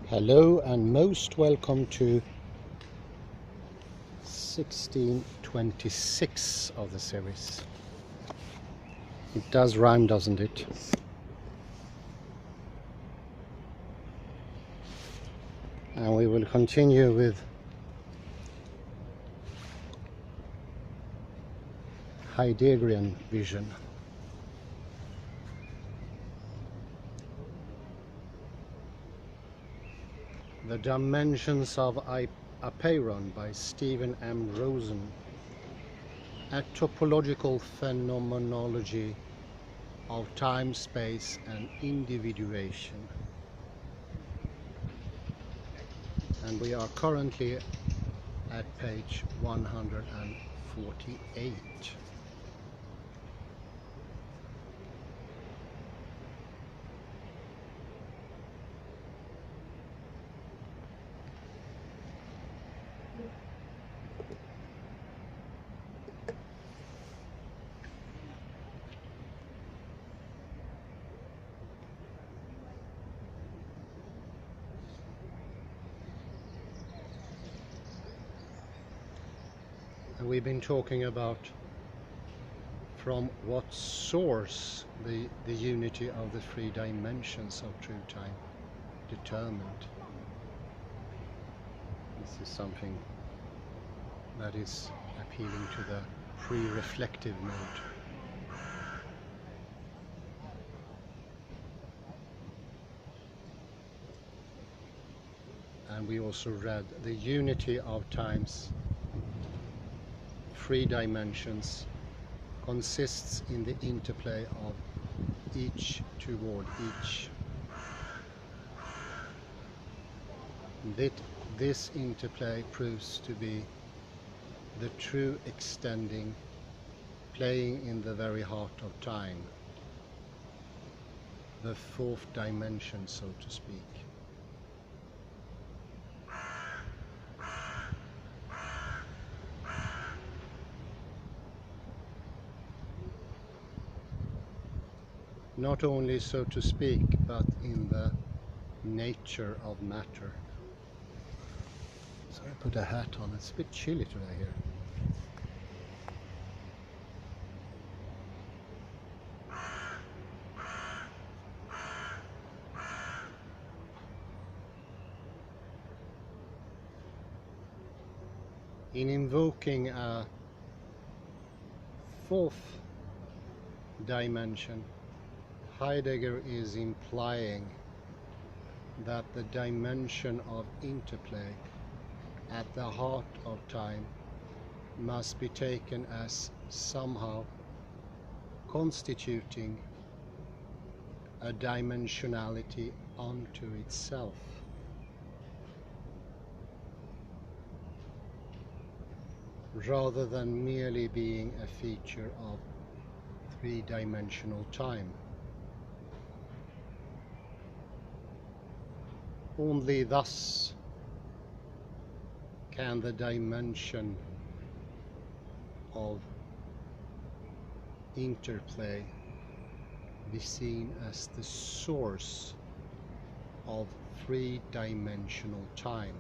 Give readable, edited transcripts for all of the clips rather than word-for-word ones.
Hello and most welcome to 1626 of the series. It does rhyme, doesn't it? And we will continue with Heideggerian vision. The Dimensions of Apeiron by M Rosen. A topological phenomenology of time, space and individuation. And we are currently at page 148. And we've been talking about from what source the unity of the three dimensions of true time determined. This is something that is appealing to the pre-reflective mode. And we also read the unity of time's three dimensions consists in the interplay of each toward each. This interplay proves to be the true extending, playing in the very heart of time, the fourth dimension, so to speak. Not only, so to speak, but in the nature of matter. So I put a hat on. It's a bit chilly today here. In invoking a fourth dimension, Heidegger is implying that the dimension of interplay at the heart of time must be taken as somehow constituting a dimensionality unto itself. Rather than merely being a feature of three-dimensional time. Only thus can the dimension of interplay be seen as the source of three-dimensional time.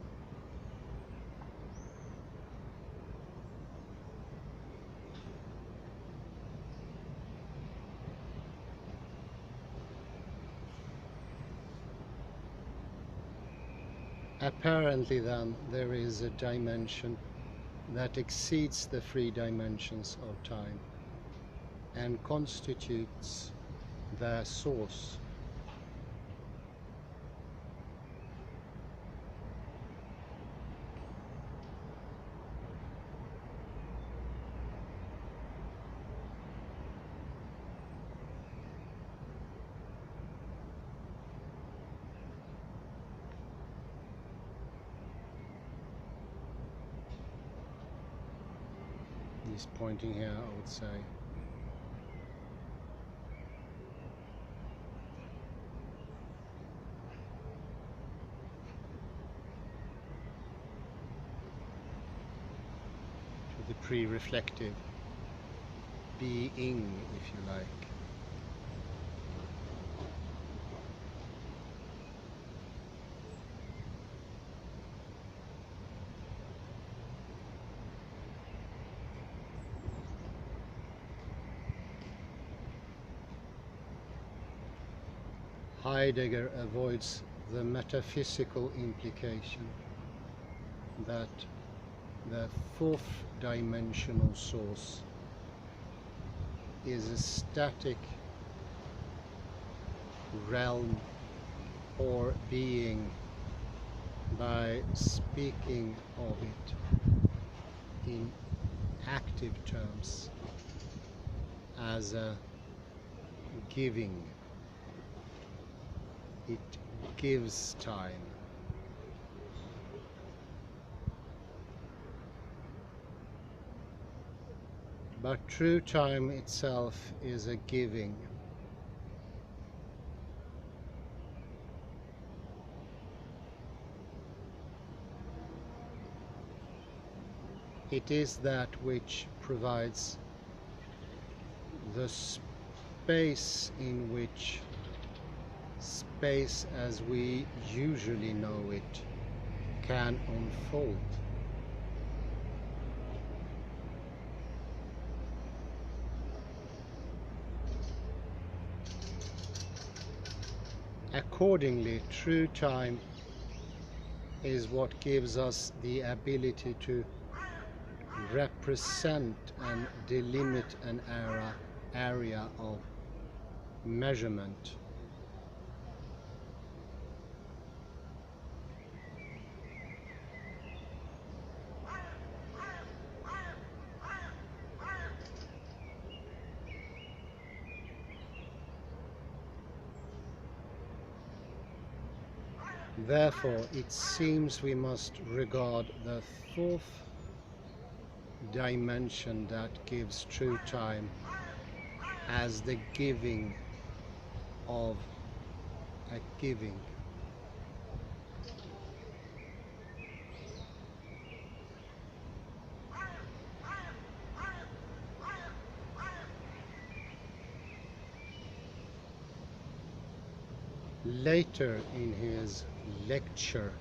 Apparently then, there is a dimension that exceeds the three dimensions of time and constitutes their source. He's pointing here, I would say. To the pre-reflective being, if you like. Heidegger avoids the metaphysical implication that the fourth dimensional source is a static realm or being by speaking of it in active terms as a giving. It gives time. But true time itself is a giving. It is that which provides the space in which space as we usually know it can unfold. Accordingly, true time is what gives us the ability to represent and delimit an area of measurement. Therefore, it seems we must regard the fourth dimension that gives true time as the giving of a giving. Later in his lecture,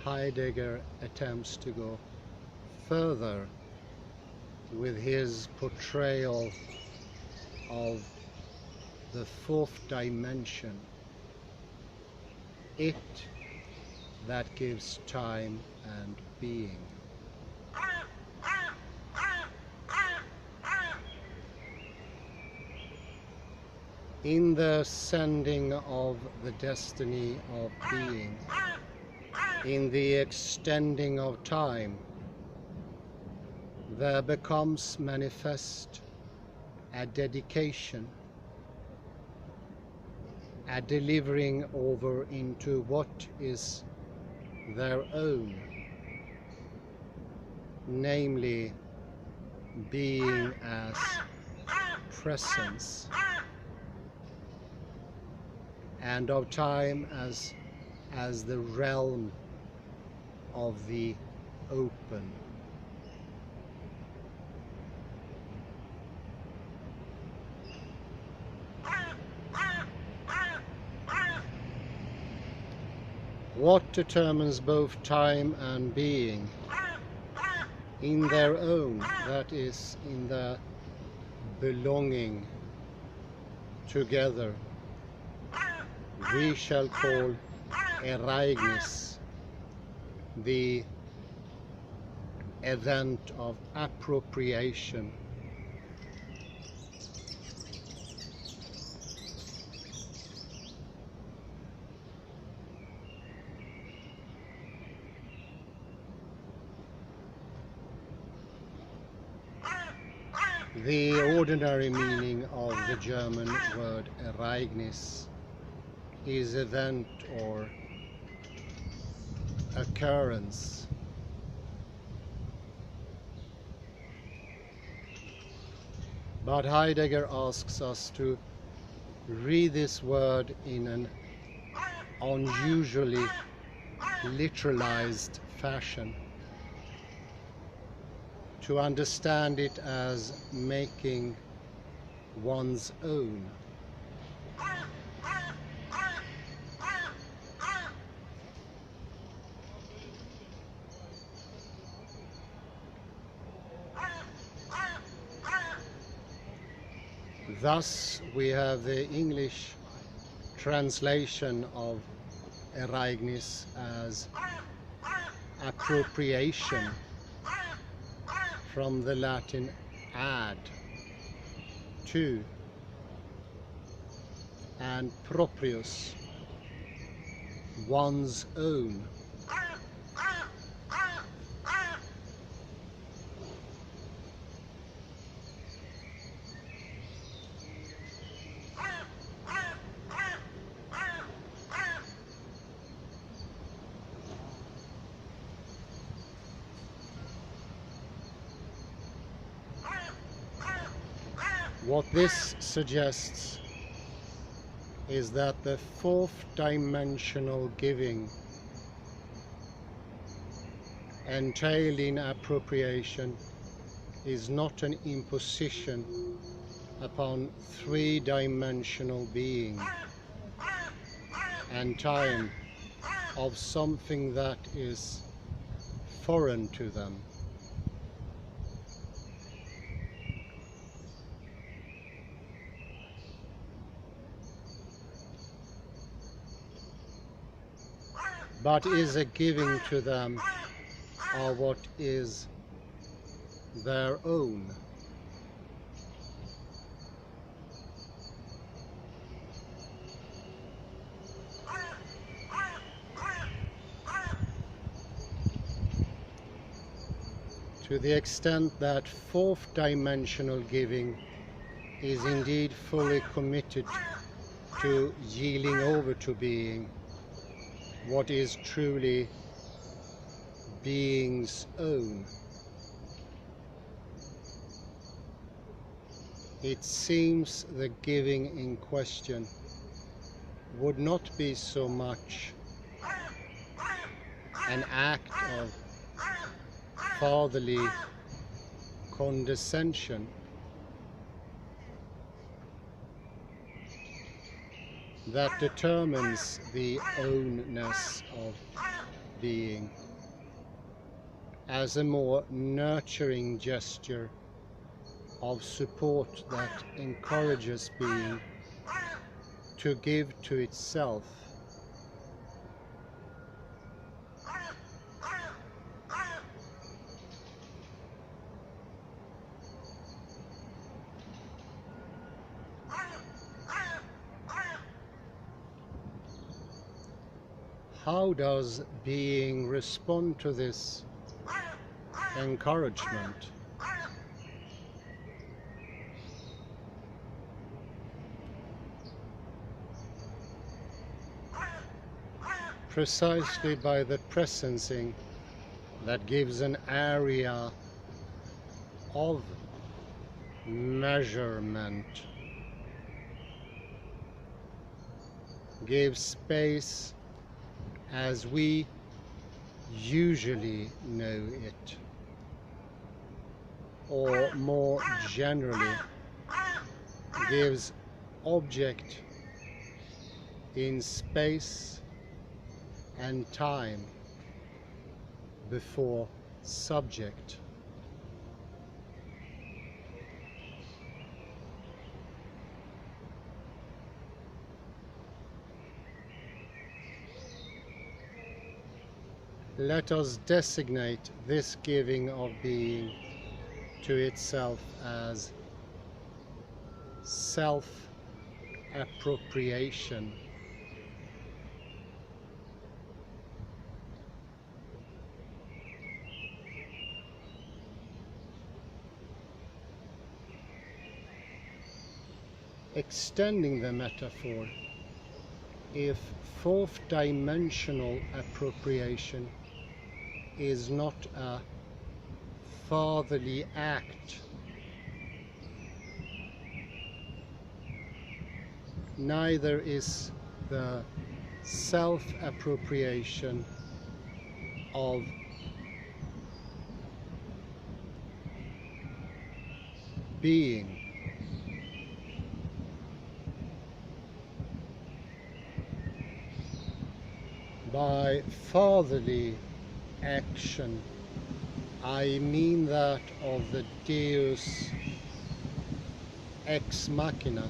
Heidegger attempts to go further with his portrayal of the fourth dimension, it that gives time and being. In the sending of the destiny of being, in the extending of time, there becomes manifest a dedication, a delivering over into what is their own, namely being as presence, and of time as the realm of the open. What determines both time and being in their own, that is, in their belonging together, we shall call Ereignis, the event of appropriation. The ordinary meaning of the German word Ereignis is event or occurrence. But Heidegger asks us to read this word in an unusually literalized fashion, to understand it as making one's own. Thus we have the English translation of Ereignis as appropriation from the Latin ad, to, and proprius, one's own. What this suggests is that the fourth dimensional giving, entailing appropriation, is not an imposition upon three-dimensional being and time of something that is foreign to them. But is a giving to them of what is their own. To the extent that fourth dimensional giving is indeed fully committed to yielding over to being what is truly being's own, it seems the giving in question would not be so much an act of fatherly condescension that determines the ownness of being, as a more nurturing gesture of support that encourages being to give to itself. How does being respond to this encouragement? Precisely by the presencing that gives an area of measurement, gives space as we usually know it, or more generally gives object in space and time before subject. Let us designate this giving of being to itself as self-appropriation. Extending the metaphor, if fourth dimensional appropriation is not a fatherly act, neither is the self-appropriation of being. By fatherly action, I mean that of the Deus ex machina,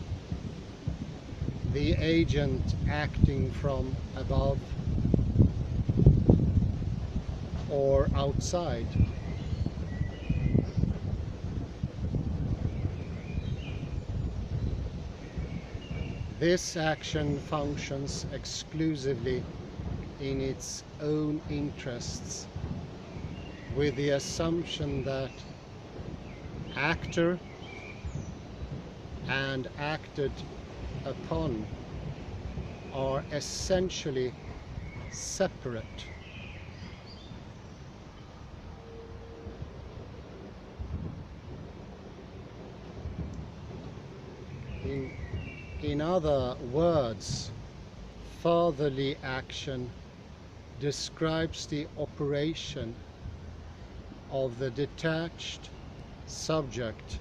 the agent acting from above or outside. This action functions exclusively in its own interests, with the assumption that actor and acted upon are essentially separate. In other words, fatherly action describes the operation of the detached subject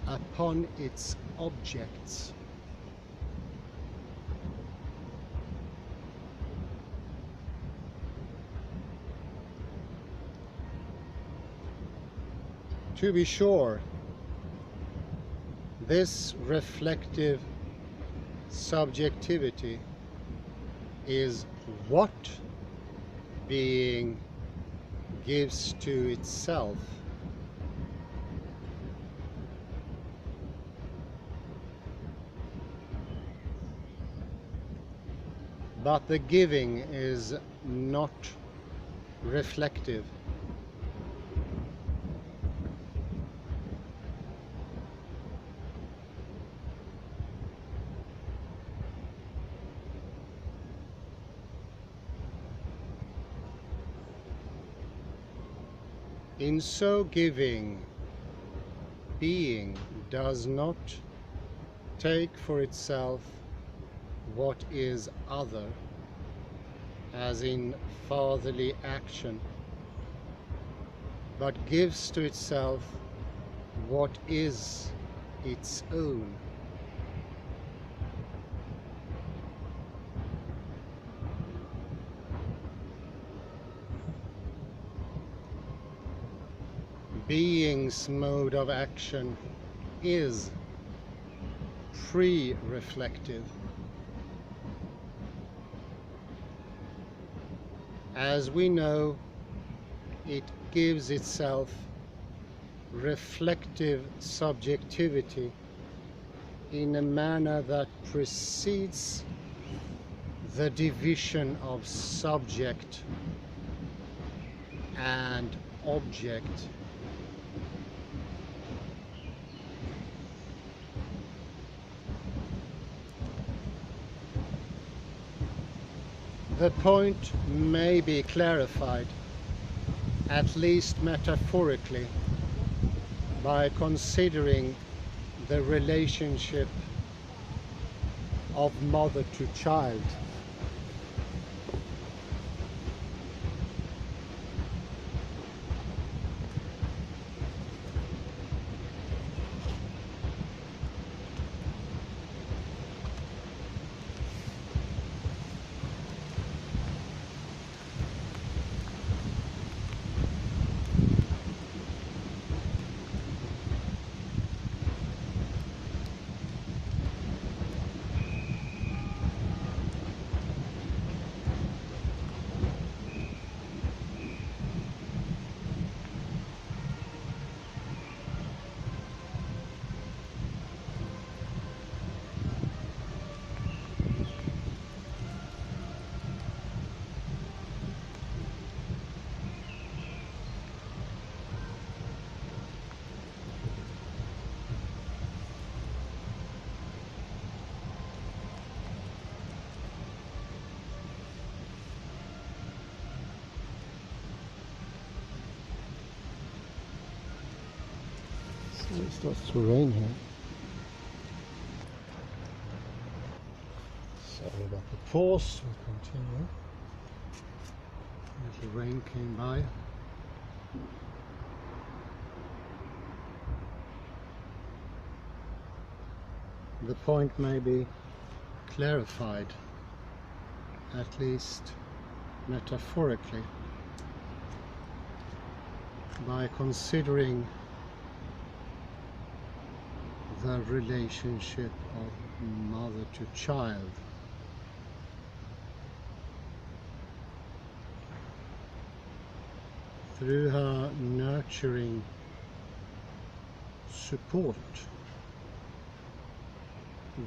upon its objects. To be sure, this reflective subjectivity is what being gives to itself. But the giving is not reflective. In so giving, being does not take for itself what is other, as in fatherly action, but gives to itself what is its own. Being's mode of action is pre-reflective. As we know, it gives itself reflective subjectivity in a manner that precedes the division of subject and object. The point may be clarified, at least metaphorically, by considering the relationship of mother to child. It starts to rain here. Sorry about the pause, we'll continue. A little rain came by. The point may be clarified, at least metaphorically, by considering the relationship of mother to child. Through her nurturing support,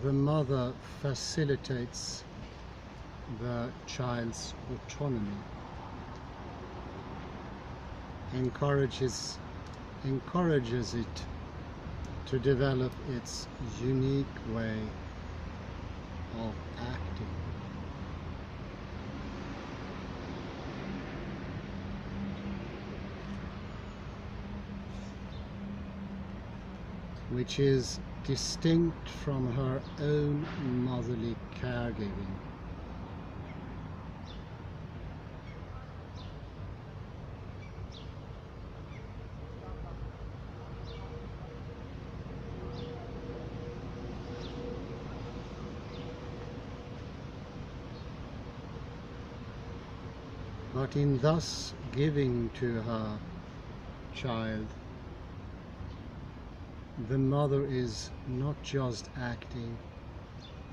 the mother facilitates the child's autonomy, encourages it to develop its unique way of acting. Which is distinct from her own motherly caregiving. But in thus giving to her child, the mother is not just acting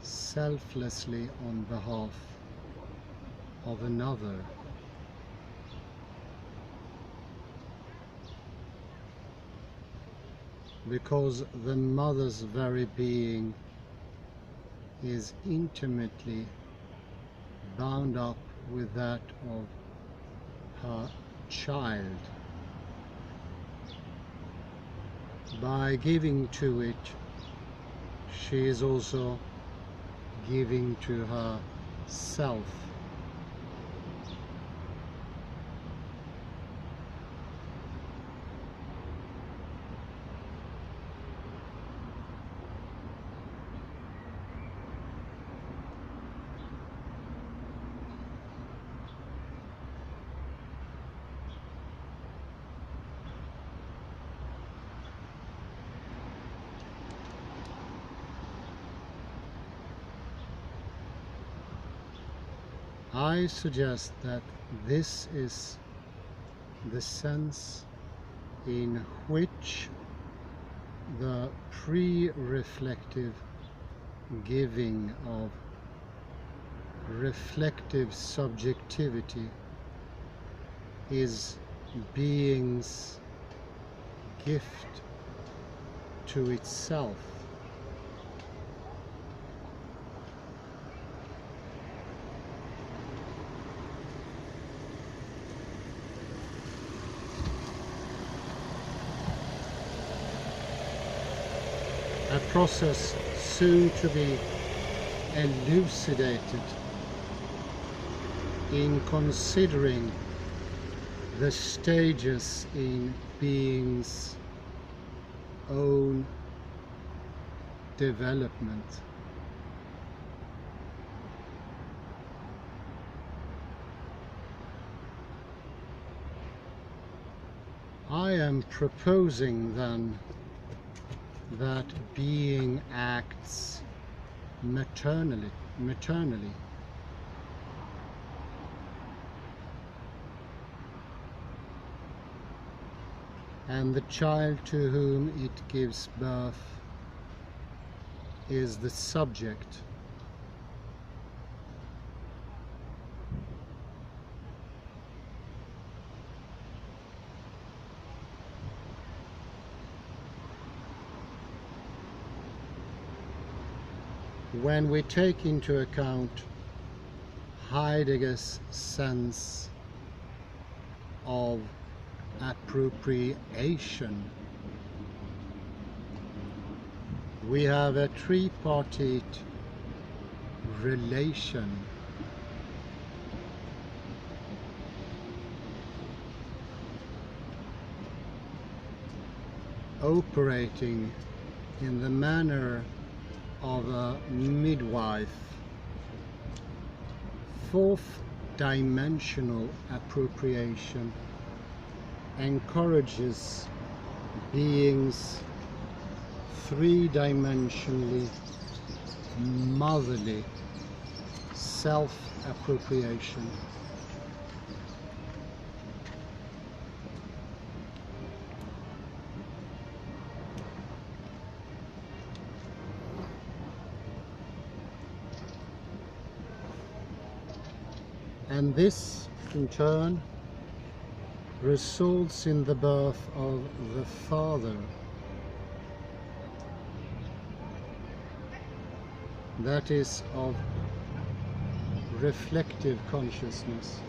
selflessly on behalf of another, because the mother's very being is intimately bound up with that of her child. By giving to it, she is also giving to herself. I suggest that this is the sense in which the pre-reflective giving of reflective subjectivity is being's gift to itself. A process soon to be elucidated in considering the stages in being's own development. I am proposing then that being acts maternally, and the child to whom it gives birth is the subject. When we take into account Heidegger's sense of appropriation, we have a tripartite relation operating in the manner of a midwife. Fourth dimensional appropriation encourages beings three-dimensionally motherly self-appropriation. And this, in turn, results in the birth of the Father. That is of reflective consciousness.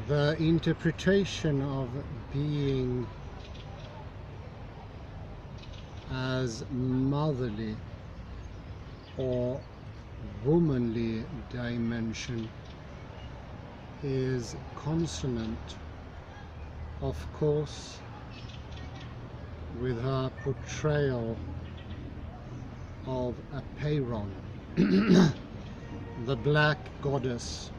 The interpretation of being as motherly or womanly dimension is consonant, of course, with her portrayal of Apeiron, the black goddess.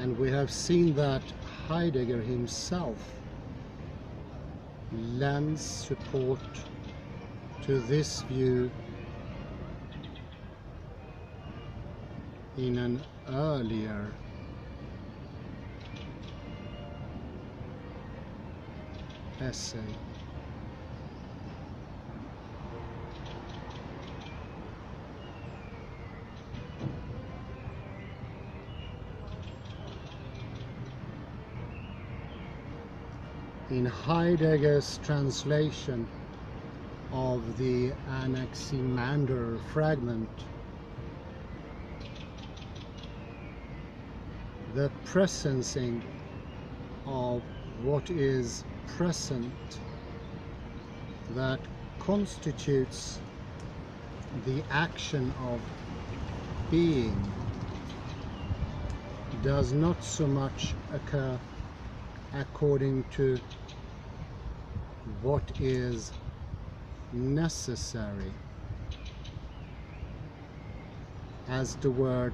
And we have seen that Heidegger himself lends support to this view in an earlier essay. In Heidegger's translation of the Anaximander fragment, the presencing of what is present that constitutes the action of being does not so much occur according to what is necessary, as the word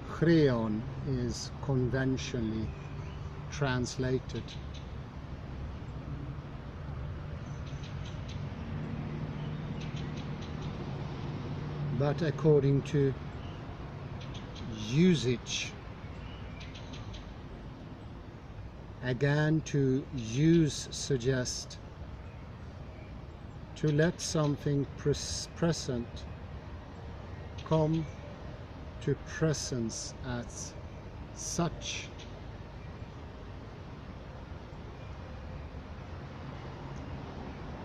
chreon is conventionally translated. But according to usage. Again, to use suggests to let something present come to presence as such.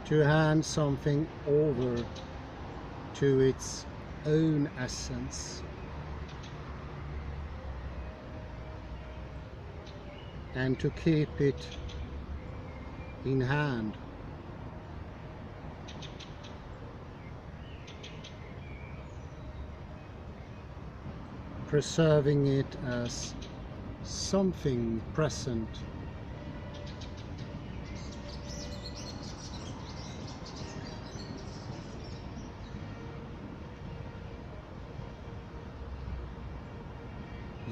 To hand something over to its own essence. And to keep it in hand. Preserving it as something present.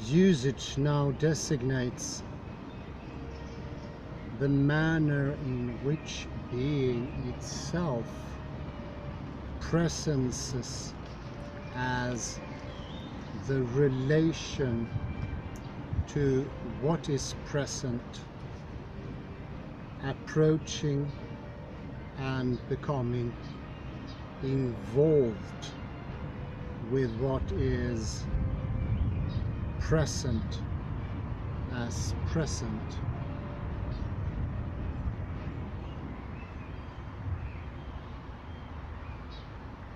Usage now designates the manner in which being itself presences as the relation to what is present, approaching and becoming involved with what is present as present.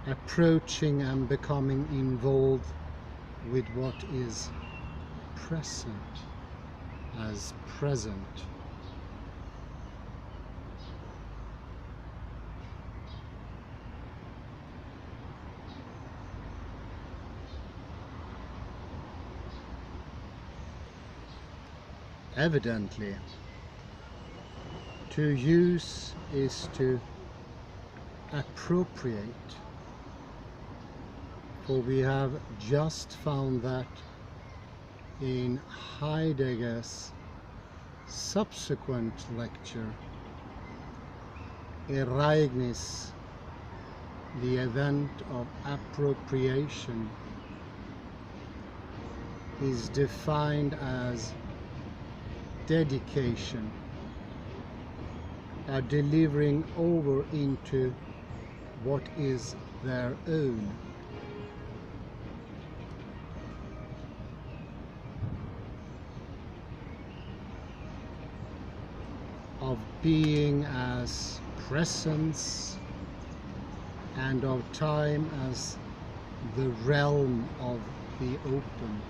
Approaching and becoming involved with what is present as present. Evidently, To use is to appropriate, for we have just found that in Heidegger's subsequent lecture, Ereignis, the event of appropriation, is defined as dedication, a delivering over into what is their own. Of being as presence, and of time as the realm of the open.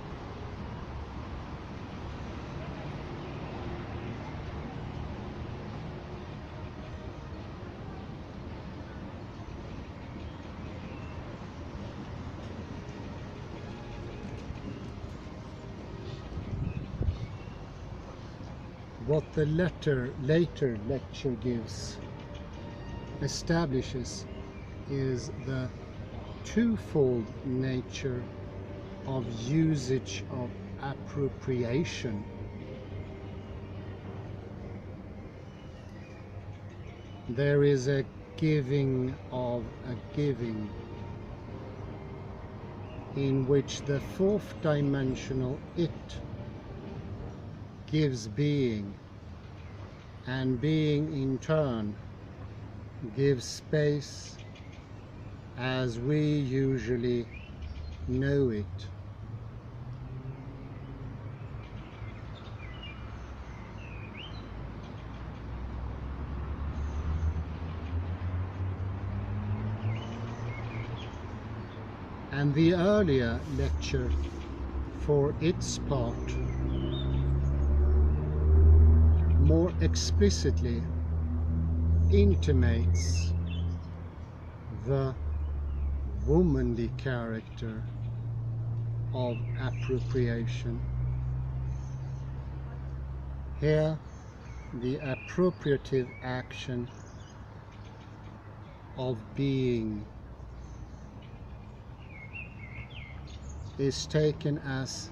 What the later lecture establishes is the twofold nature of usage of appropriation. There is a giving of a giving, in which the fourth dimensional it gives being, and being in turn gives space as we usually know it. And the earlier lecture, for its part, more explicitly intimates the womanly character of appropriation. Here, the appropriative action of being is taken as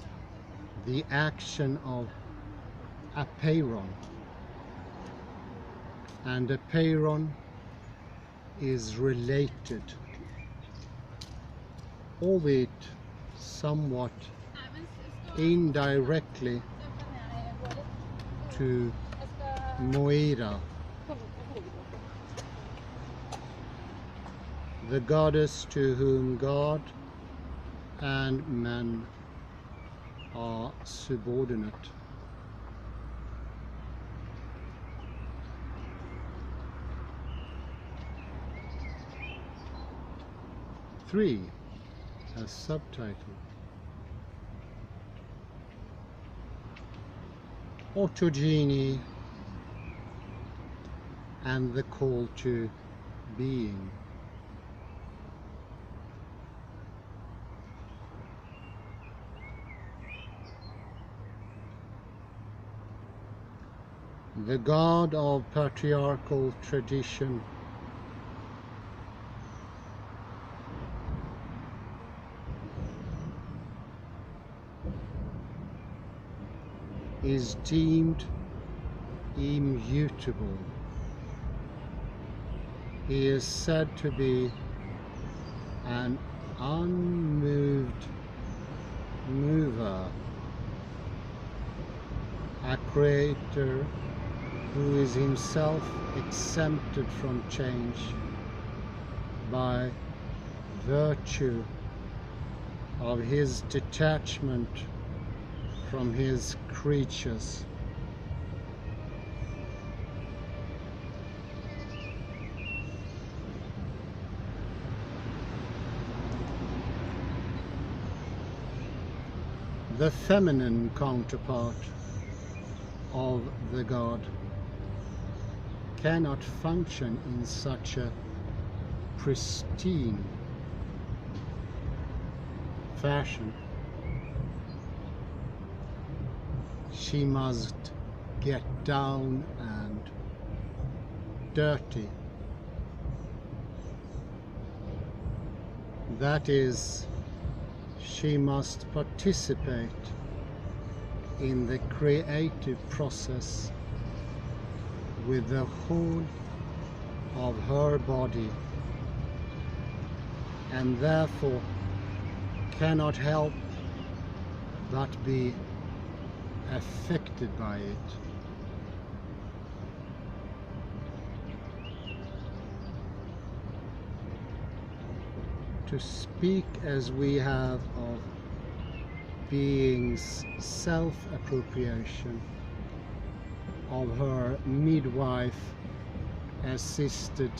the action of Apeiron, and Apeiron is related, albeit somewhat indirectly, to Moira, the goddess to whom God and man are subordinate. Three, as subtitle: Autogeny and the call to being. The God of patriarchal tradition is deemed immutable. He is said to be an unmoved mover, a creator who is himself exempted from change by virtue of his detachment from his creatures. The feminine counterpart of the god cannot function in such a pristine fashion. She must get down and dirty. That is, she must participate in the creative process with the whole of her body, and therefore cannot help but be affected by it. To speak as we have of being's self-appropriation, of her midwife-assisted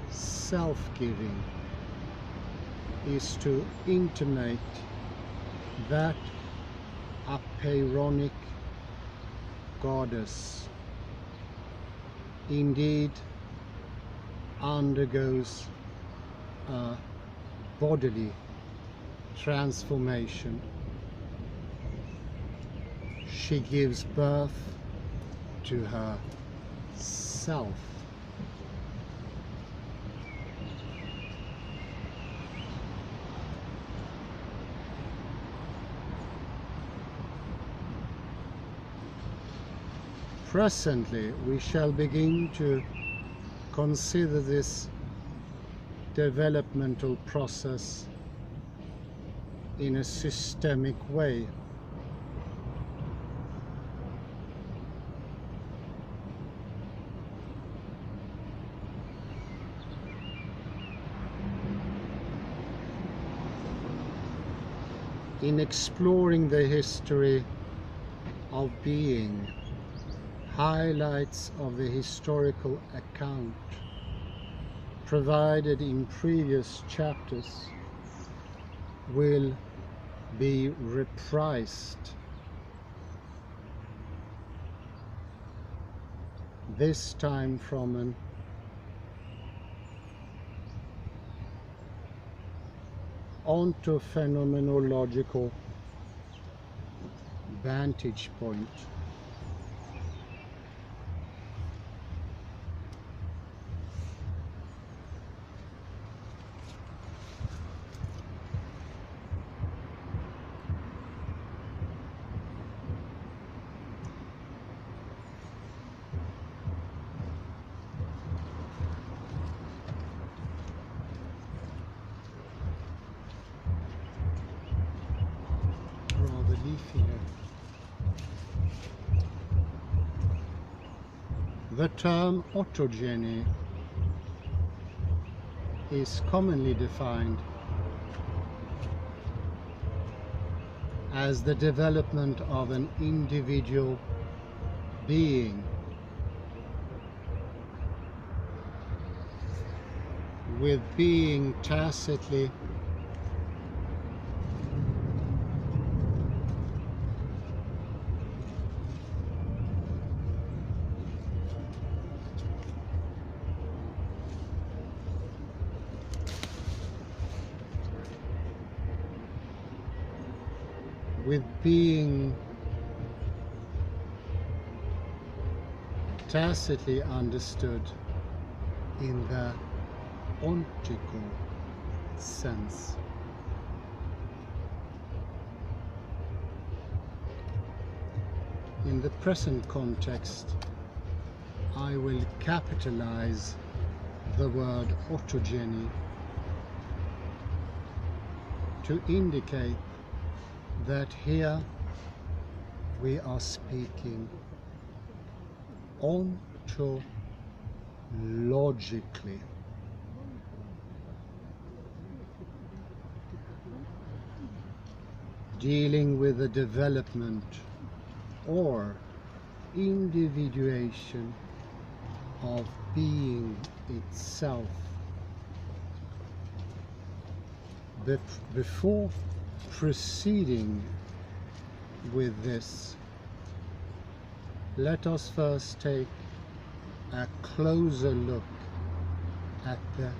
self-giving, is to intimate that Apeironic goddess indeed undergoes a bodily transformation. She gives birth to herself. Presently, we shall begin to consider this developmental process in a systemic way. In exploring the history of being, highlights of the historical account provided in previous chapters will be reprised. This time from an onto-phenomenological vantage point. The term autogeny is commonly defined as the development of an individual being with being tacitly understood in the ontical sense. In the present context, I will capitalize the word autogeny to indicate that here we are speaking ontologically. Dealing with the development or individuation of being itself. Before proceeding with this, let us first take a closer look at the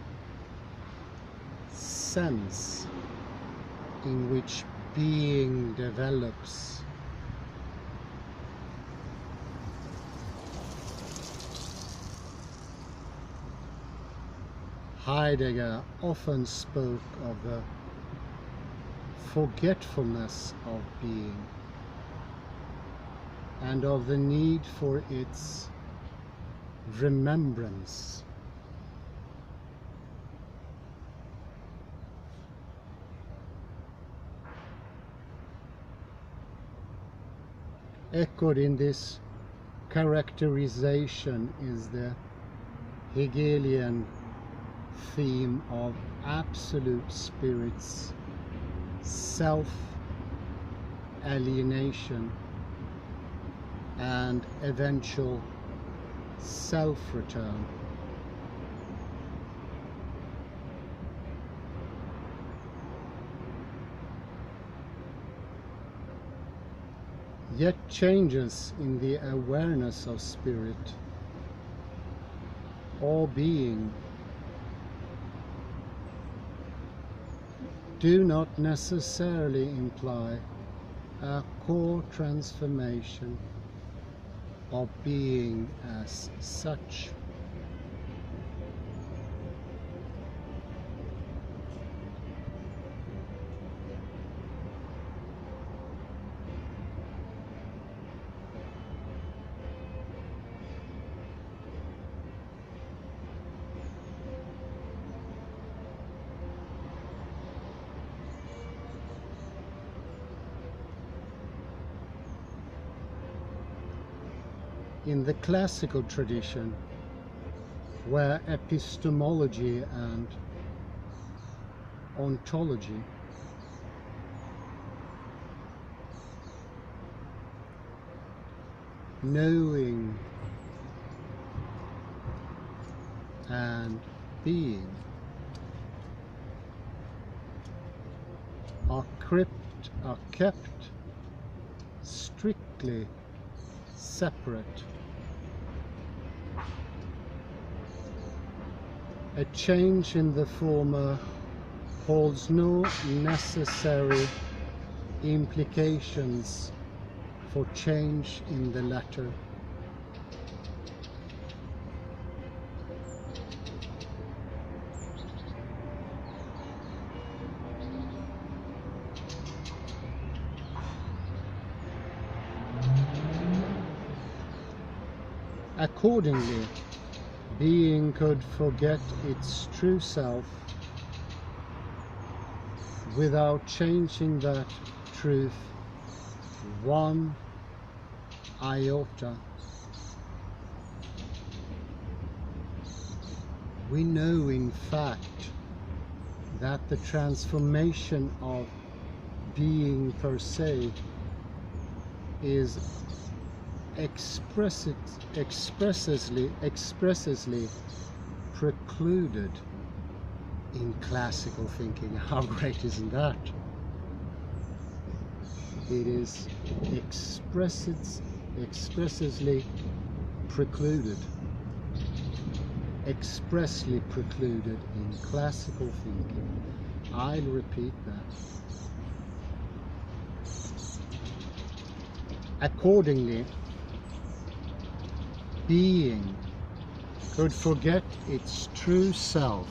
sense in which being develops. Heidegger often spoke of the forgetfulness of being and of the need for its remembrance. Echoed in this characterization is the Hegelian theme of absolute spirit's self-alienation and eventual self-return. Yet changes in the awareness of spirit or being do not necessarily imply a core transformation of being as such. In the classical tradition, where epistemology and ontology knowing and being are kept strictly separate. A change in the former holds no necessary implications for change in the latter. Accordingly, being could forget its true self without changing that truth one iota. We know in fact that the transformation of being per se is expressly precluded in classical thinking. How great isn't that? It is expressly precluded, expressly precluded in classical thinking. I'll repeat that. Accordingly, being could forget its true self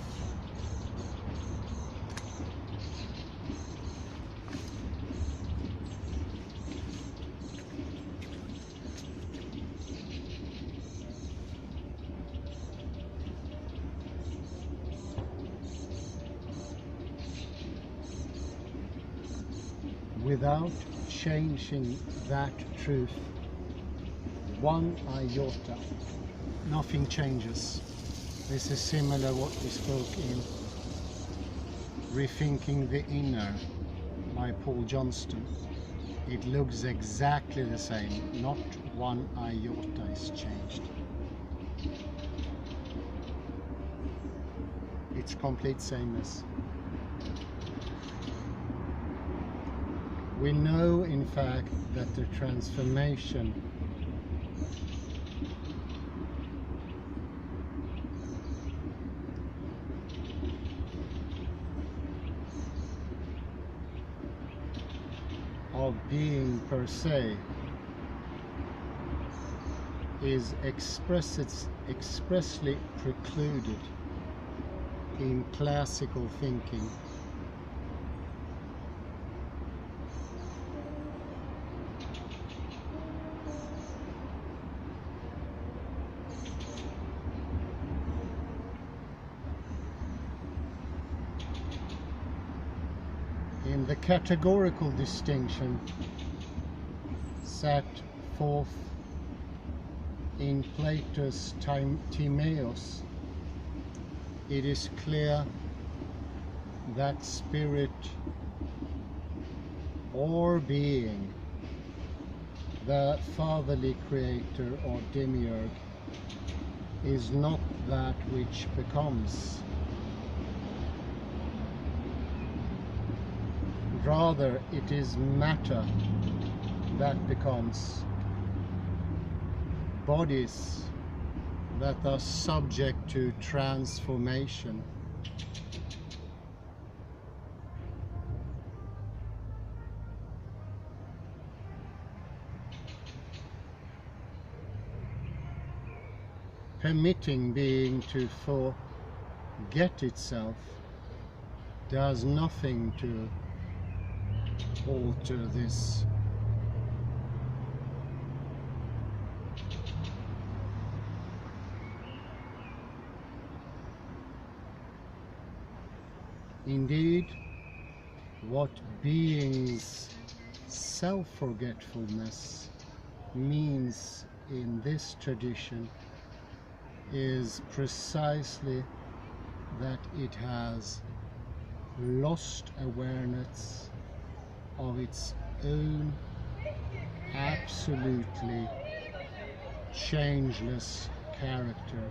without changing that truth one iota. Nothing changes. This is similar what we spoke in Rethinking the Inner by Paul Johnston. It looks exactly the same. Not one iota is changed. It's complete sameness. We know in fact that the transformation of being per se is expressly precluded in classical thinking. In the categorical distinction set forth in Plato's Timaeus, it is clear that spirit or being, the fatherly creator or demiurge, is not that which becomes. Rather, it is matter that becomes, bodies that are subject to transformation. Permitting being to forget itself does nothing to alter this. Indeed, what being's self-forgetfulness means in this tradition is precisely that it has lost awareness of its own absolutely changeless character.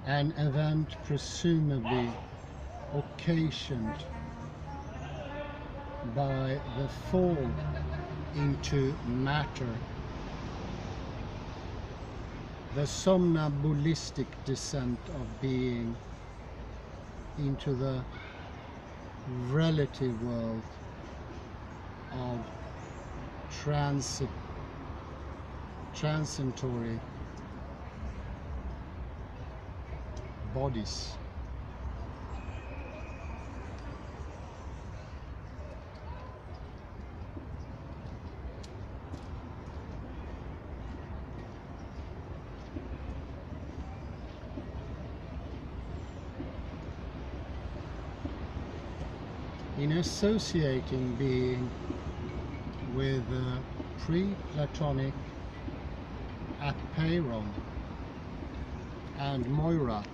An event presumably occasioned by the fall into matter, the somnambulistic descent of being into the relative world of transitory bodies. In associating being with pre-Platonic Apeiron and Moira,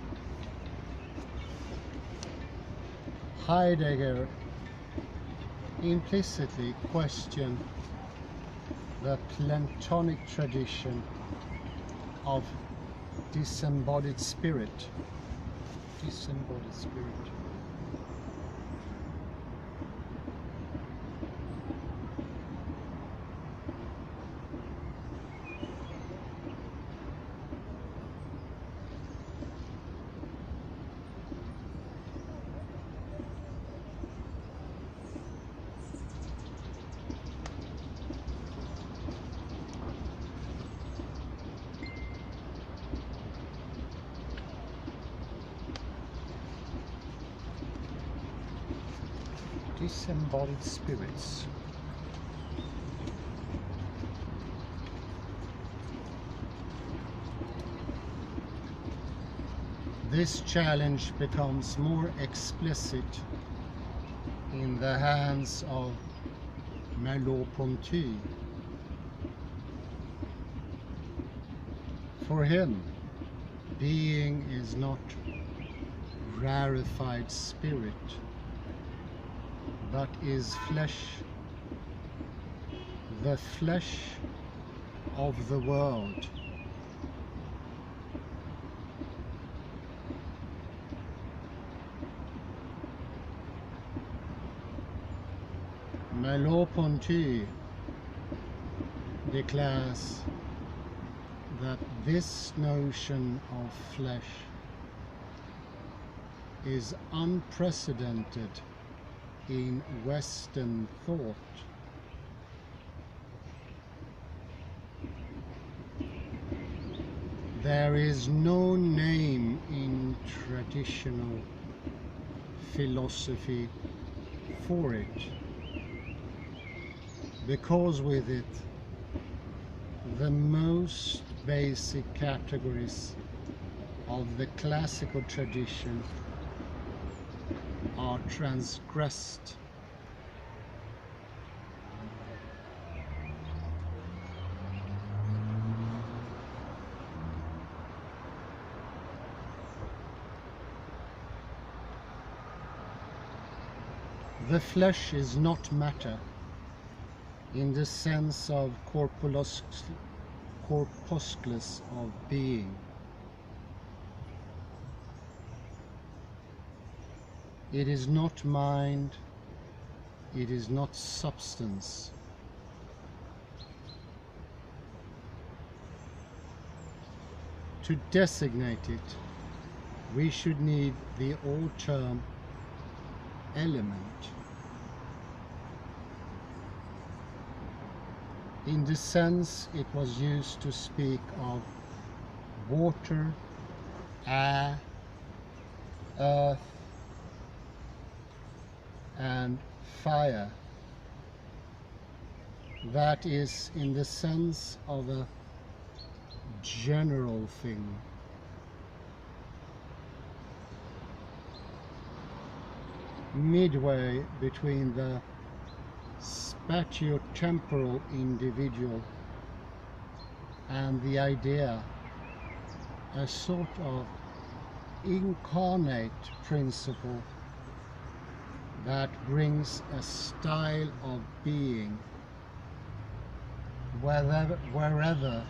Heidegger implicitly questioned the Platonic tradition of disembodied spirit. Disembodied spirit. Disembodied spirits. This challenge becomes more explicit in the hands of Merleau-Ponty. For him, being is not rarefied spirit, but is flesh, the flesh of the world. Merleau-Ponty declares that this notion of flesh is unprecedented in Western thought. There is no name in traditional philosophy for it, because with it the most basic categories of the classical tradition are transgressed. The flesh is not matter in the sense of corpusculus of being. It is not mind, it is not substance. To designate it, we should need the old term element. In the sense it was used to speak of water, air, earth, and fire. That is in the sense of a general thing. Midway between the spatio-temporal individual and the idea, a sort of incarnate principle that brings a style of being wherever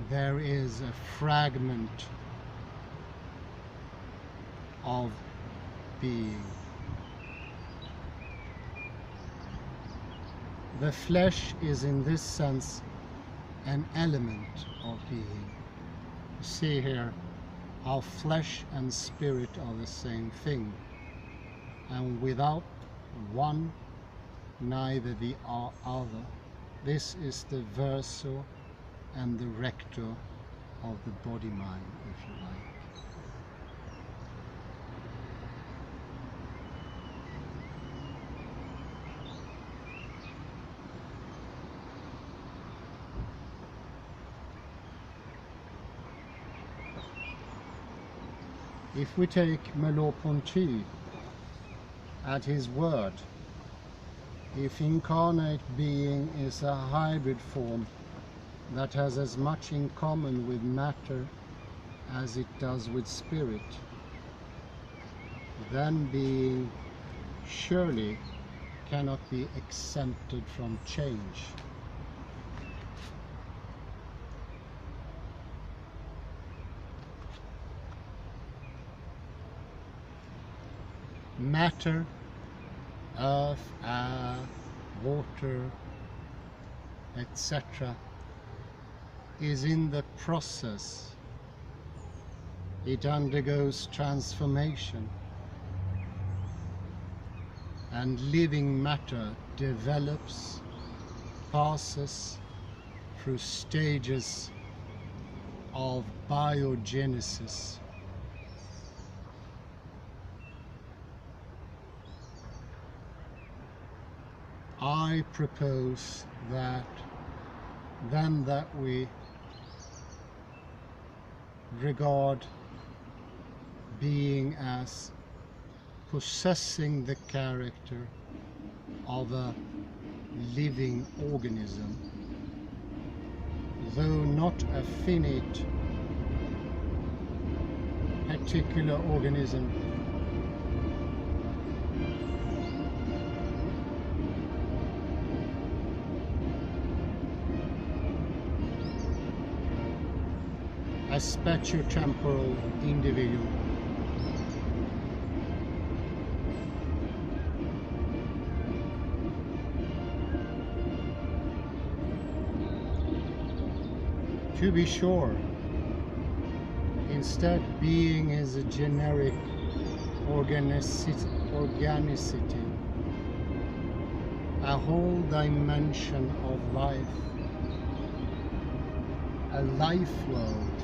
there is a fragment of being. The flesh is in this sense an element of being. You see here how flesh and spirit are the same thing, and without one neither the other. This is the verso and the recto of the body-mind, if you like. If we take Merleau-Ponty at his word, if incarnate being is a hybrid form that has as much in common with matter as it does with spirit, then being surely cannot be exempted from change. Matter, earth, air, water, etc. is in the process. It undergoes transformation, and living matter develops, passes through stages of biogenesis. I propose that we regard being as possessing the character of a living organism, though not a finite particular organism. A spatio-temporal individual. To be sure, instead being is a generic organicity, a whole dimension of life, a life world,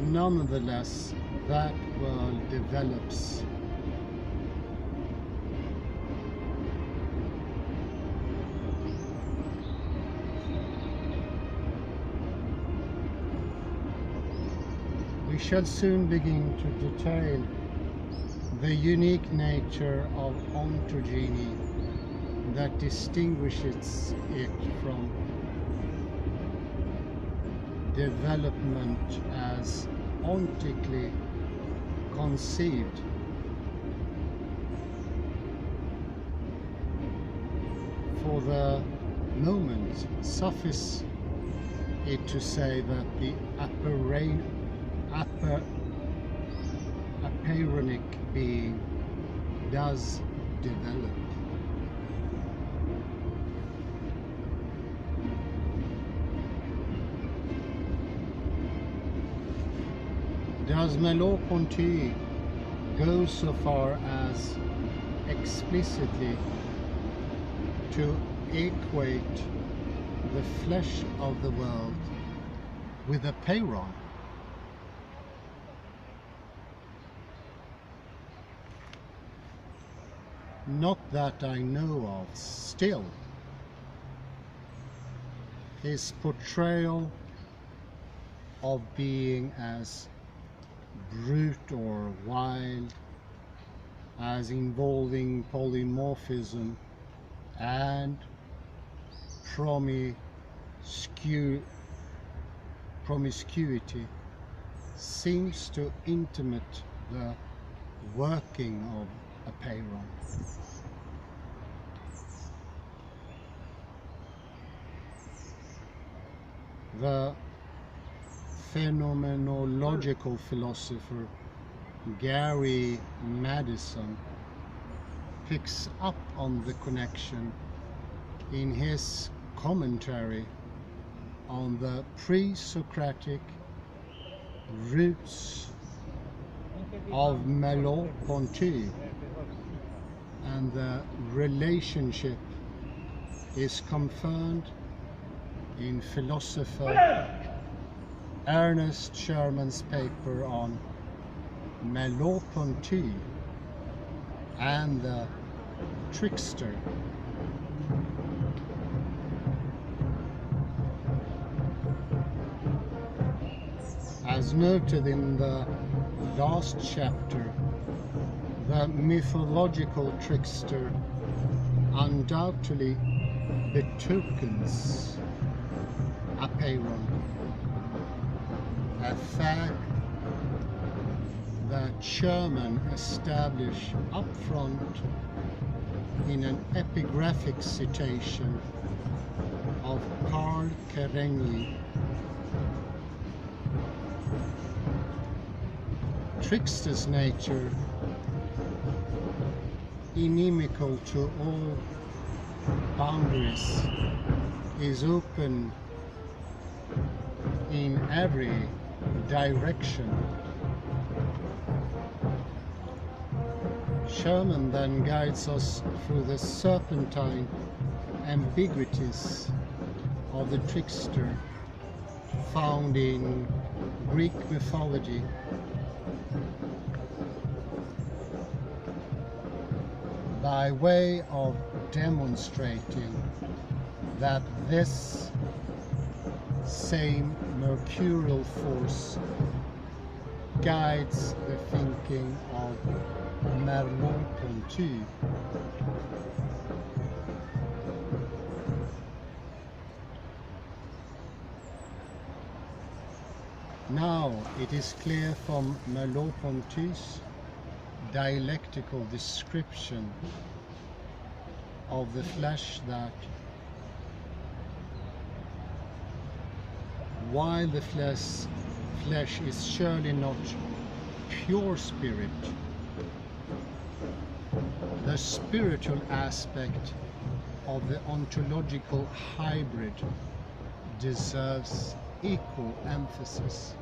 nonetheless that world develops we shall soon begin to detail the unique nature of ontogeny that distinguishes it from development as ontically conceived. For the moment, suffice it to say that the Apeironic being does develop. Does Merleau-Ponty go so far as explicitly to equate the flesh of the world with Apeiron? Not that I know of. Still, his portrayal of being as brute or wild, as involving polymorphism and promiscuity, seems to intimate the working of Apeiron. The phenomenological philosopher Gary Madison picks up on the connection in his commentary on the pre-Socratic roots of Merleau-Ponty, and the relationship is confirmed in philosopher Ernest Sherman's paper on Merleau-Ponty and the trickster. As noted in the last chapter, the mythological trickster undoubtedly betokens Apeiron, a fact that Sherman established up front in an epigraphic citation of Karl Kerengli. Trickster's nature, inimical to all boundaries, is open in every direction. Sherman then guides us through the serpentine ambiguities of the trickster found in Greek mythology. By way of demonstrating that this same mercurial force guides the thinking of Merleau-Ponty. Now it is clear from Merleau-Ponty's dialectical description of the flesh that while the flesh is surely not pure spirit, the spiritual aspect of the ontological hybrid deserves equal emphasis.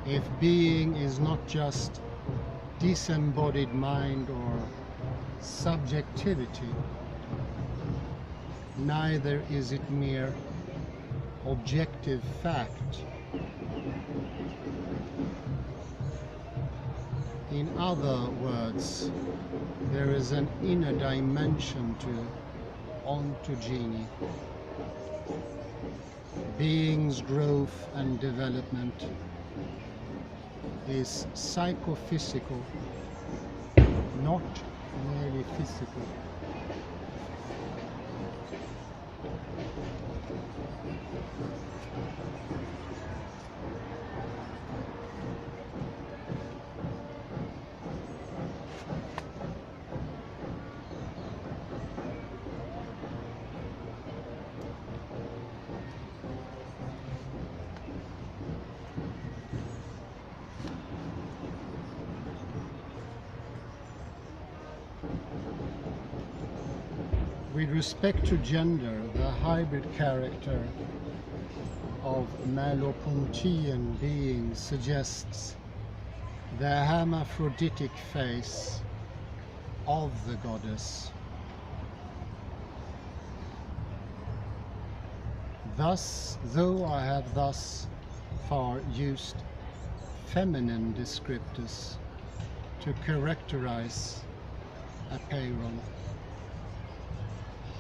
If being is not just disembodied mind or subjectivity, neither is it mere objective fact. In other words, there is an inner dimension to ontogeny. Being's growth and development is psychophysical, not merely physical. With respect to gender, the hybrid character of Merleau-Pontian being suggests the hermaphroditic face of the goddess. Thus, though I have thus far used feminine descriptors to characterize Apeiron,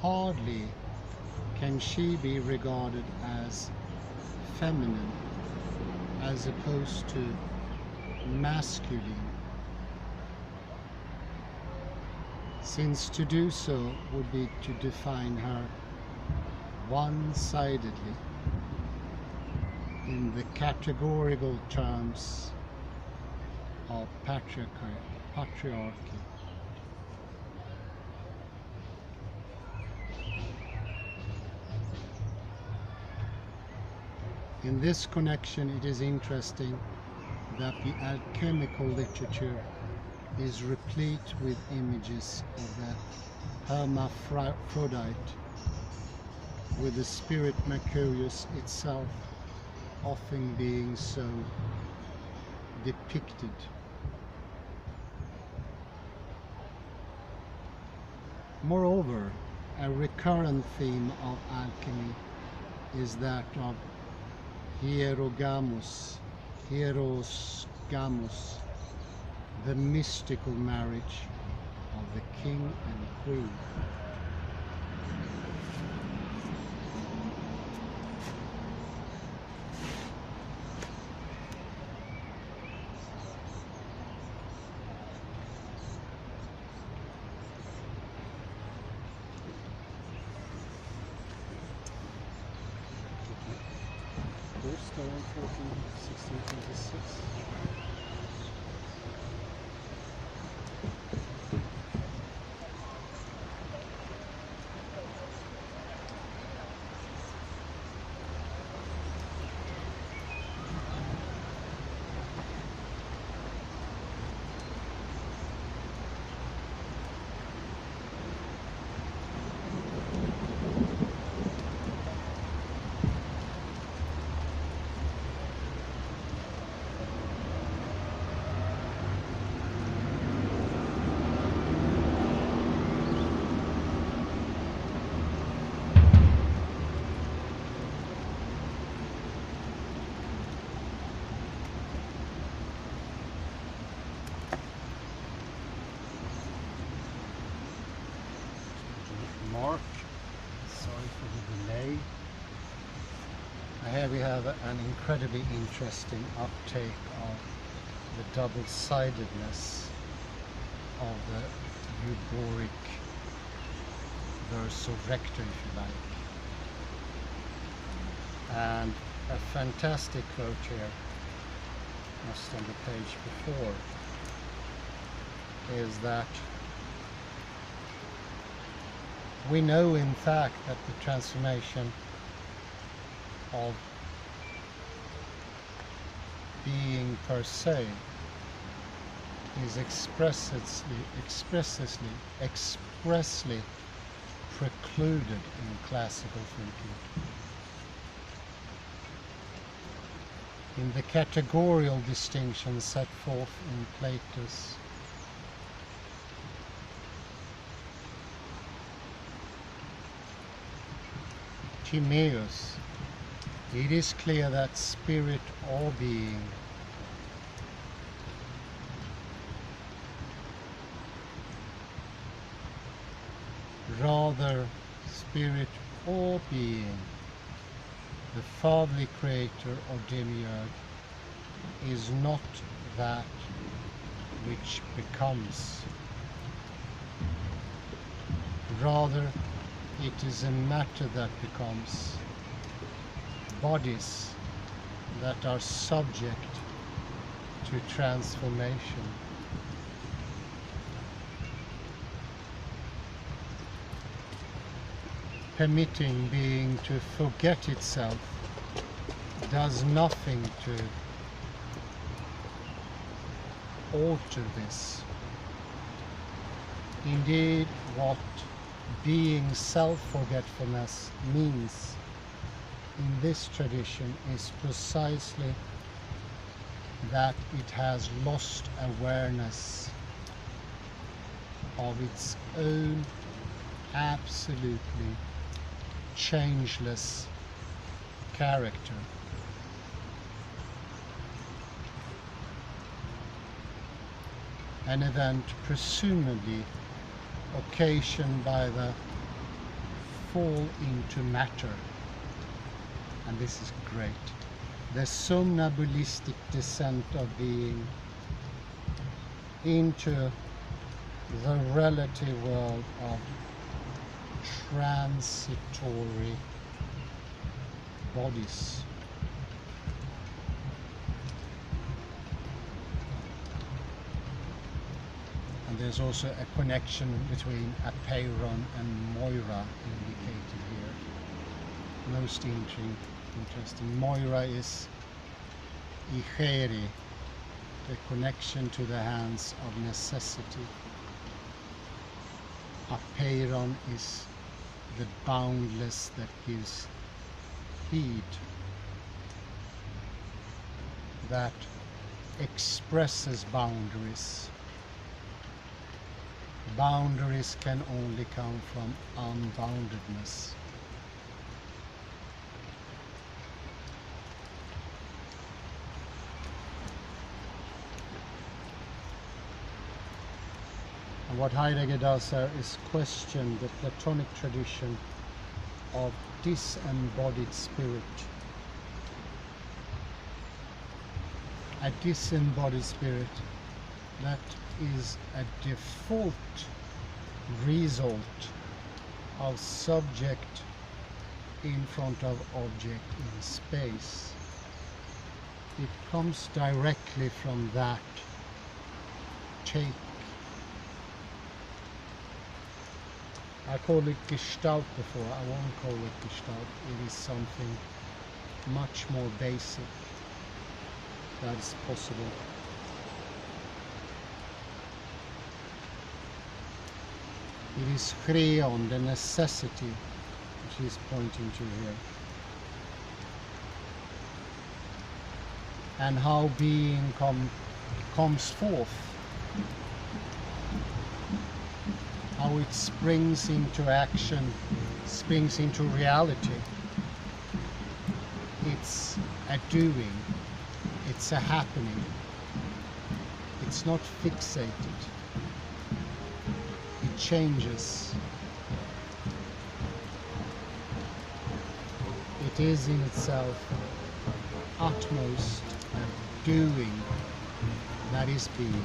hardly can she be regarded as feminine as opposed to masculine, since to do so would be to define her one-sidedly in the categorical terms of patriarchy. In this connection, it is interesting that the alchemical literature is replete with images of the hermaphrodite, with the spirit Mercurius itself often being so depicted. Moreover, a recurrent theme of alchemy is that of hieros gamos, the mystical marriage of the king and queen. Around 1626. Mark, sorry for the delay. Here we have an incredibly interesting uptake of the double-sidedness of the euboric verso recto, if you like. And a fantastic quote here, just on the page before, is that we know in fact that the transformation of being per se is expressly precluded in classical thinking. In the categorical distinction set forth in Plato's timeus, it is clear that spirit or being rather spirit or being, the fatherly creator or demiurge, is not that which becomes. Rather, it is a matter that becomes, bodies that are subject to transformation. Permitting being to forget itself does nothing to alter this. Indeed, what being self-forgetfulness means in this tradition is precisely that it has lost awareness of its own absolutely changeless character. An event presumably occasioned by the fall into matter, and this is great, the somnambulistic descent of being into the relative world of transitory bodies. And there's also a connection between Apeiron and Moira indicated here. Most interesting. Moira is Igeri, the connection to the hands of necessity. Apeiron is the boundless that gives heed, that expresses boundaries. Boundaries can only come from unboundedness. And what Heidegger does there is question the Platonic tradition of disembodied spirit. A disembodied spirit that is a default result of subject in front of object in space. It comes directly from that take. I called it Gestalt before, I won't call it Gestalt. It is something much more basic that is possible. It is Chreon, the necessity, which he's pointing to here. And how being comes forth. How it springs into action, springs into reality. It's a doing, it's a happening. It's not fixated. It changes. It is in itself utmost doing that is being.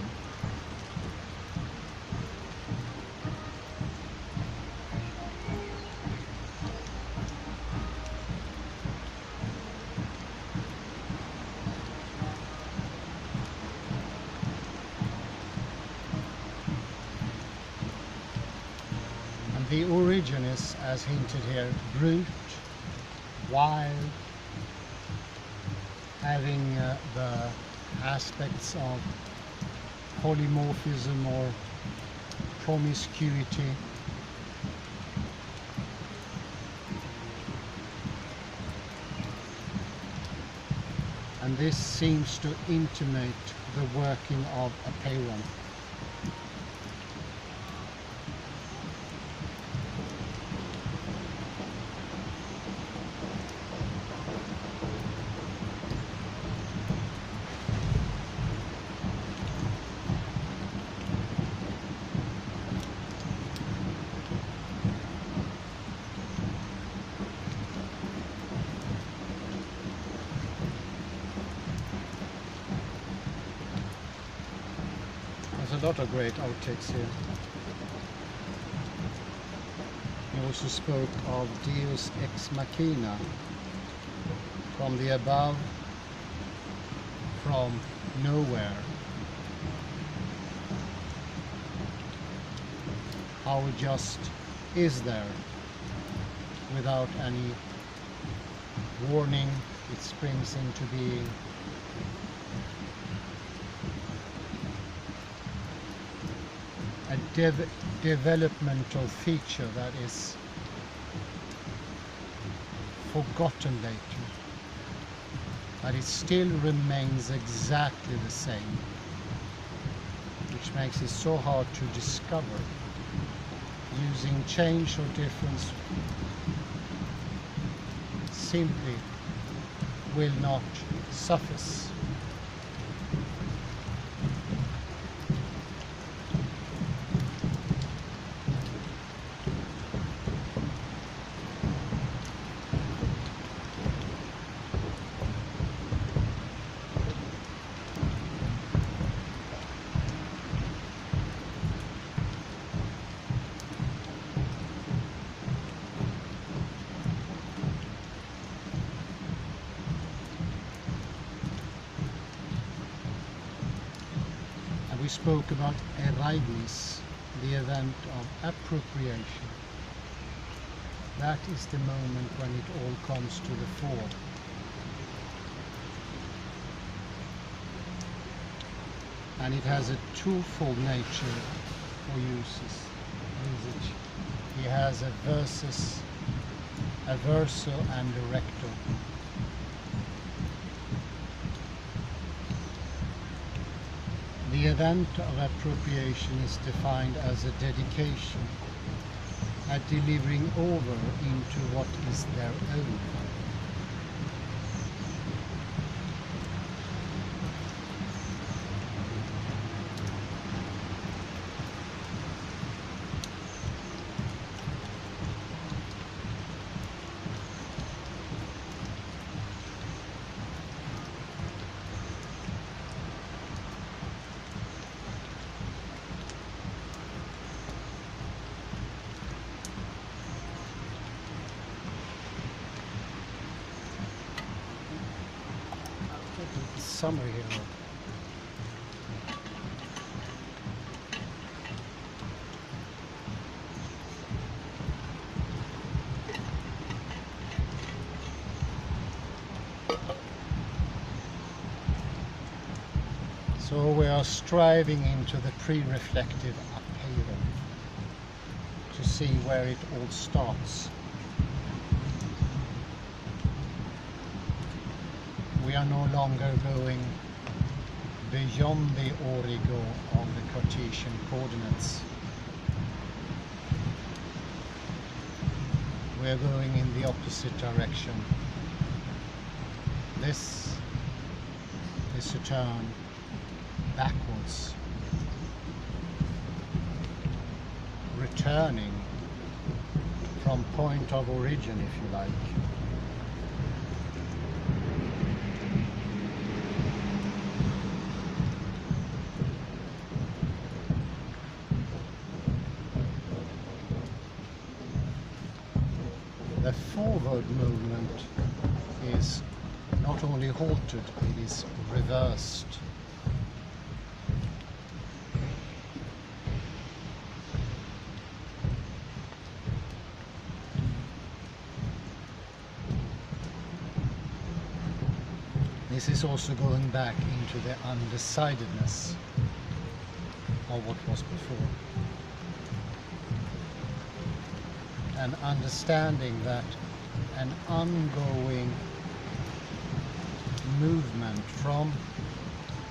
The origin is, as hinted here, brute, wild, having the aspects of polymorphism or promiscuity. And this seems to intimate the working of Apeiron. lot of great outtakes here. He also spoke of Deus ex machina, from the above, from nowhere. How it just is there without any warning, it springs into being. A developmental feature that is forgotten later, but it still remains exactly the same, which makes it so hard to discover. Using change or difference simply will not suffice. We spoke about ereignis, the event of appropriation. That is the moment when it all comes to the fore. And it has a twofold nature for usage. It has a versus, a verso and a recto. The event of appropriation is defined as a dedication, a delivering over into what is their own. Summer here. So we are striving into the pre-reflective Apeiron to see where it all starts. We are no longer going beyond the origo of the Cartesian coordinates. We are going in the opposite direction. This is to turn backwards, returning from point of origin, if you like. The forward movement is not only halted, it is reversed. This is also going back into the undecidedness of what was before. And understanding that an ongoing movement from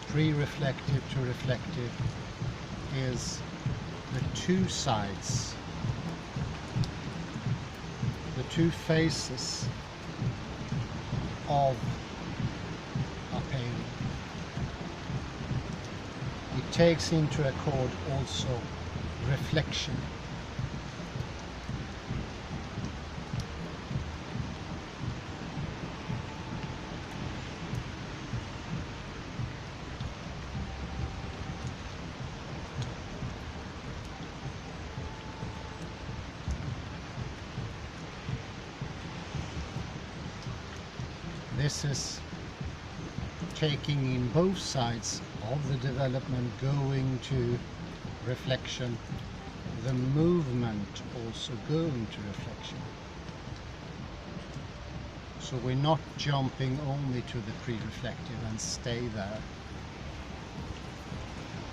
pre-reflective to reflective is the two sides, the two faces of Apeiron. It takes into account also reflection. this is taking in both sides of the development, going to reflection, the movement also going to reflection. So we're not jumping only to the pre-reflective and stay there.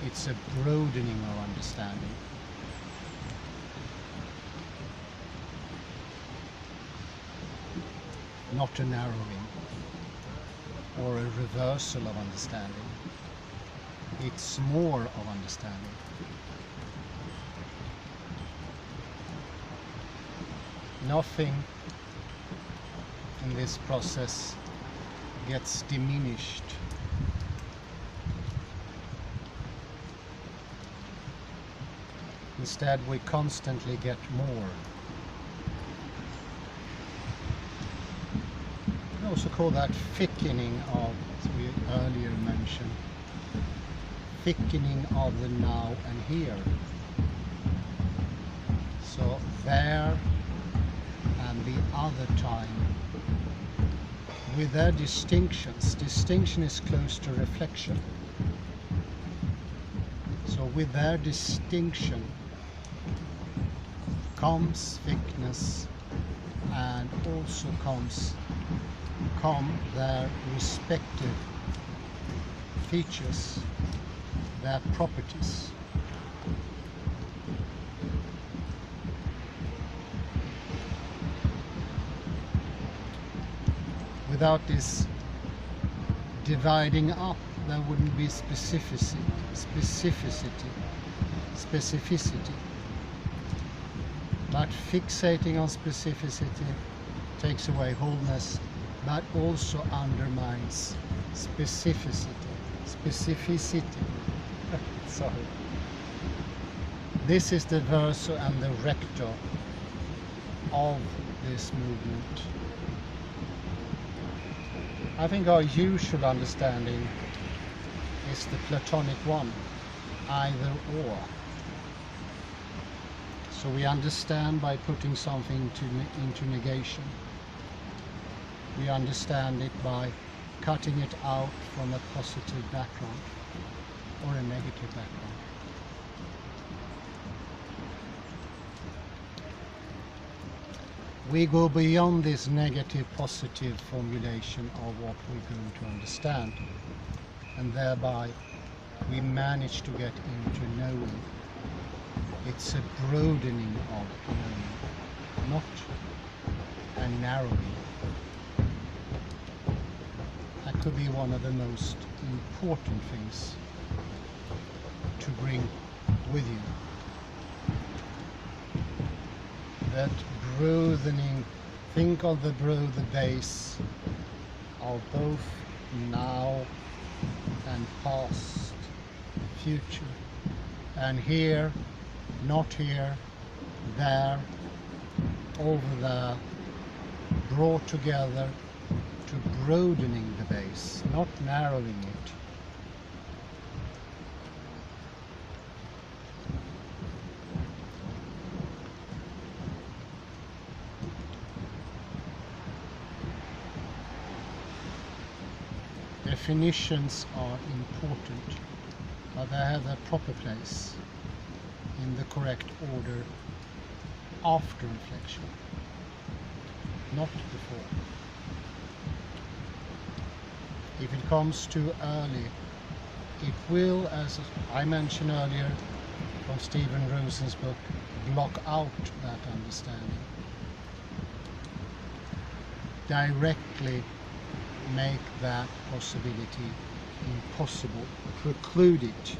It's a broadening of understanding. Not a narrowing or a reversal of understanding. It's more of understanding. Nothing in this process gets diminished. Instead, we constantly get more. We also call that thickening of, as we earlier mentioned, thickening of the now and here. So there and the other time, with their distinctions. Distinction is close to reflection. So with their distinction comes thickness, and also come their respective features, their properties. Without this dividing up, there wouldn't be specificity. But fixating on specificity takes away wholeness, but also undermines specificity. Sorry. This is the verso and the recto of this movement. I think our usual understanding is the Platonic one, either or. So we understand by putting something into negation. We understand it by cutting it out from a positive background or a negative background. We go beyond this negative positive formulation of what we're going to understand, and thereby we manage to get into knowing. It's a broadening of knowing, not a narrowing. That could be one of the most important things to bring with you. That broadening, think of the broader base of both now and past, future, and here, not here, there, over there, brought together to broadening the base, not narrowing it. Definitions are important, but they have their proper place in the correct order after reflection, not before. If it comes too early, it will, as I mentioned earlier from M Rosen's book, block out that understanding. Directly make that possibility impossible, preclude it.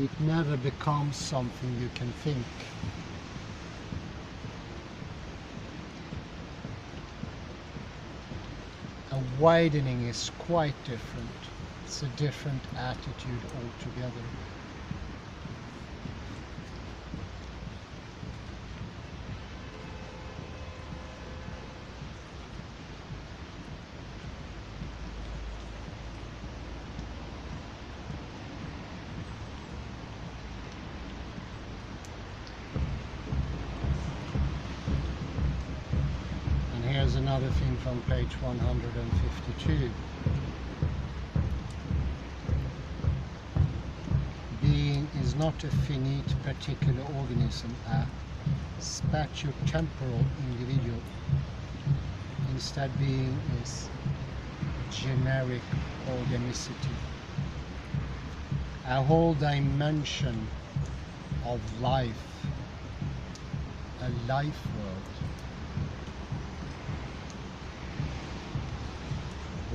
It never becomes something you can think. A widening is quite different. It's a different attitude altogether. another thing from page 152. Being is not a finite particular organism, a spatio-temporal individual. Instead, being is generic organicity, a whole dimension of life, a life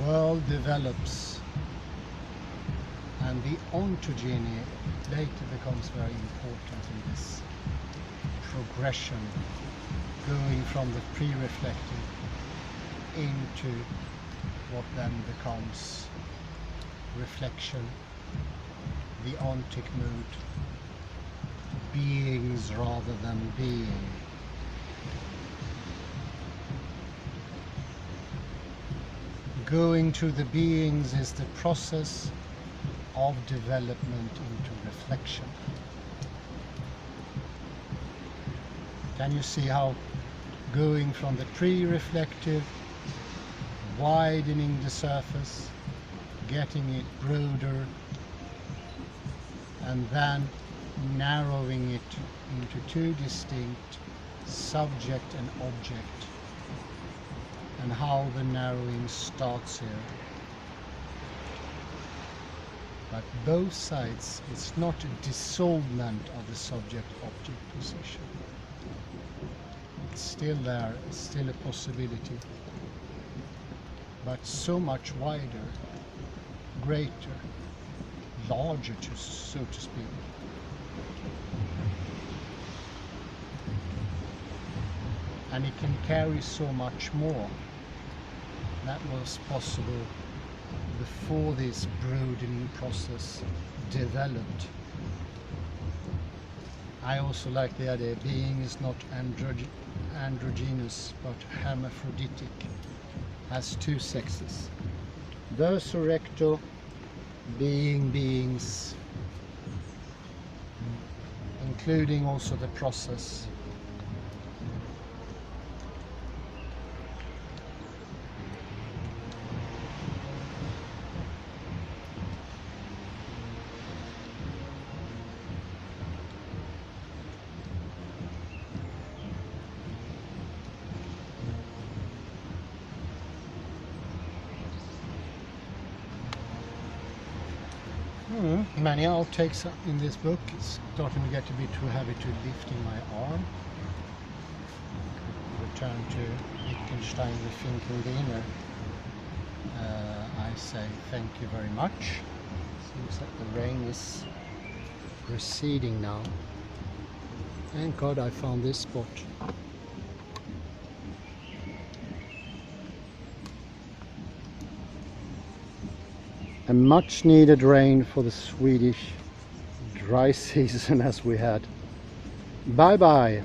world develops, and the ontogeny later becomes very important in this progression, going from the pre-reflective into what then becomes reflection, the ontic mood, beings rather than being. Going to the beings is the process of development into reflection. Can you see how going from the pre-reflective, widening the surface, getting it broader, and then narrowing it into two distinct subject and object, and how the narrowing starts here. But both sides, it's not a dissolvement of the subject-object position. It's still there, it's still a possibility, but so much wider, greater, larger, so to speak. And it can carry so much more. That was possible before this broadening process developed. I also like the idea being is not androgynous but hermaphroditic, has two sexes. Verso recto, beings, including also the process. Many outtakes in this book. It's starting to get a bit too heavy to lift in my arm. Return to Wittgenstein, the thinking the inner. I say thank you very much. Seems that the rain is receding now. Thank God I found this spot. A much needed rain for the Swedish dry season as we had. Bye bye.